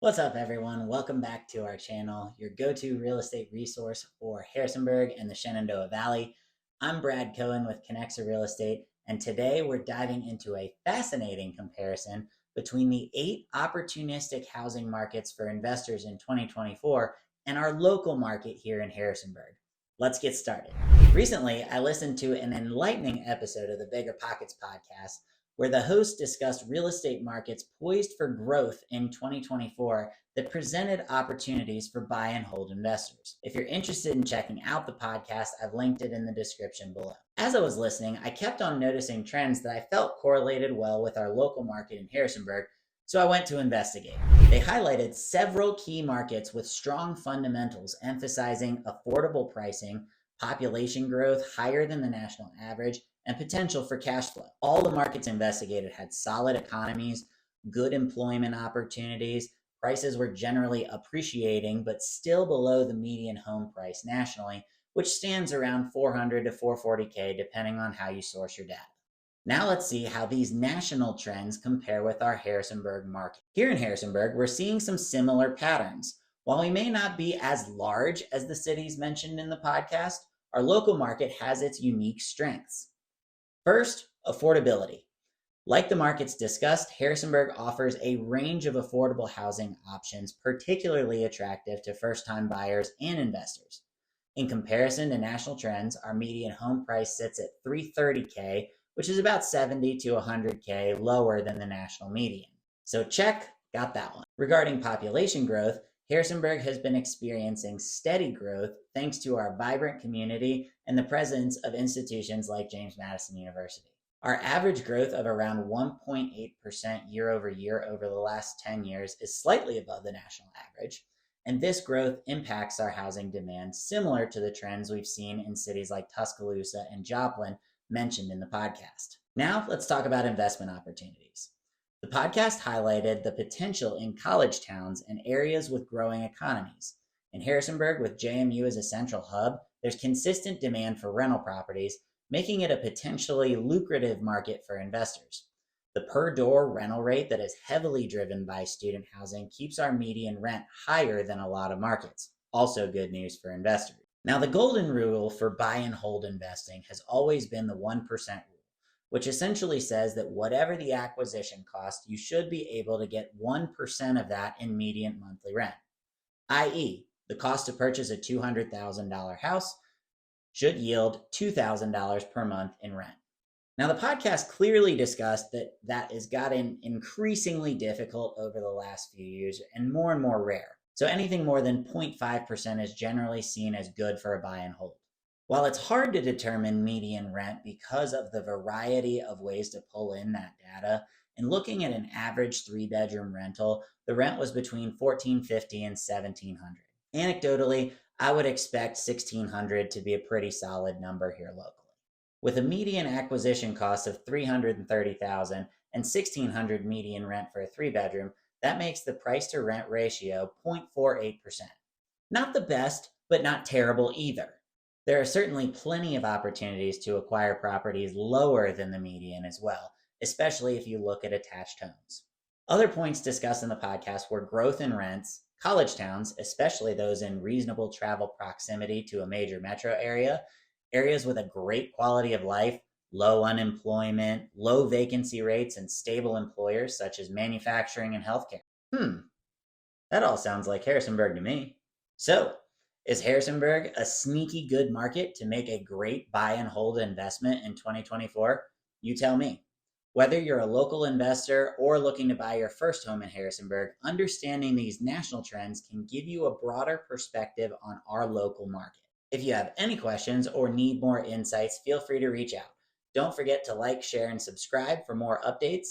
What's up, everyone? Welcome back to our channel, your go-to real estate resource for Harrisonburg and the Shenandoah Valley. I'm Brad Cohen with Connexa Real Estate, and today we're diving into a fascinating comparison between the 8 opportunistic housing markets for investors in 2024 and our local market here in Harrisonburg. Let's get started. Recently, I listened to an enlightening episode of the Bigger Pockets podcast where the host discussed real estate markets poised for growth in 2024 that presented opportunities for buy and hold investors. If you're interested in checking out the podcast, I've linked it in the description below. As I was listening, I kept on noticing trends that I felt correlated well with our local market in Harrisonburg, so I went to investigate. They highlighted several key markets with strong fundamentals, emphasizing affordable pricing, population growth higher than the national average, and potential for cash flow. All the markets investigated had solid economies, good employment opportunities, prices were generally appreciating, but still below the median home price nationally, which stands around $400 to $440K depending on how you source your data. Now let's see how these national trends compare with our Harrisonburg market. Here in Harrisonburg, we're seeing some similar patterns. While we may not be as large as the cities mentioned in the podcast, our local market has its unique strengths. First, affordability. Like the markets discussed, Harrisonburg offers a range of affordable housing options, particularly attractive to first-time buyers and investors. In comparison to national trends, our median home price sits at $330K, which is about $70 to $100K lower than the national median. So check, got that one. Regarding population growth, Harrisonburg has been experiencing steady growth thanks to our vibrant community and the presence of institutions like James Madison University. Our average growth of around 1.8% year over year over the last 10 years is slightly above the national average, and this growth impacts our housing demand similar to the trends we've seen in cities like Tuscaloosa and Joplin mentioned in the podcast. Now let's talk about investment opportunities. The podcast highlighted the potential in college towns and areas with growing economies. In Harrisonburg, with JMU as a central hub, there's consistent demand for rental properties, making it a potentially lucrative market for investors. The per-door rental rate that is heavily driven by student housing keeps our median rent higher than a lot of markets. Also good news for investors. Now, the golden rule for buy and hold investing has always been the 1% rule, which essentially says that whatever the acquisition cost, you should be able to get 1% of that in median monthly rent. i.e., the cost to purchase a $200,000 house should yield $2,000 per month in rent. Now, the podcast clearly discussed that has gotten increasingly difficult over the last few years and more rare. So anything more than 0.5% is generally seen as good for a buy and hold. While it's hard to determine median rent because of the variety of ways to pull in that data, in looking at an average 3-bedroom rental, the rent was between $1,450 and $1,700. Anecdotally, I would expect $1,600 to be a pretty solid number here locally. With a median acquisition cost of $330,000 and $1,600 median rent for a 3-bedroom, that makes the price to rent ratio 0.48%. Not the best, but not terrible either. There are certainly plenty of opportunities to acquire properties lower than the median as well, especially if you look at attached homes. Other points discussed in the podcast were growth in rents, college towns, especially those in reasonable travel proximity to a major metro area, areas with a great quality of life, low unemployment, low vacancy rates, and stable employers such as manufacturing and healthcare. That all sounds like Harrisonburg to me. So, is Harrisonburg a sneaky good market to make a great buy and hold investment in 2024? You tell me. Whether you're a local investor or looking to buy your first home in Harrisonburg, understanding these national trends can give you a broader perspective on our local market. If you have any questions or need more insights, feel free to reach out. Don't forget to like, share, and subscribe for more updates.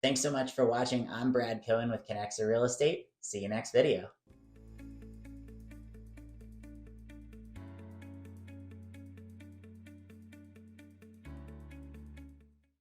Thanks so much for watching. I'm Brad Cohen with Connexa Real Estate. See you next video.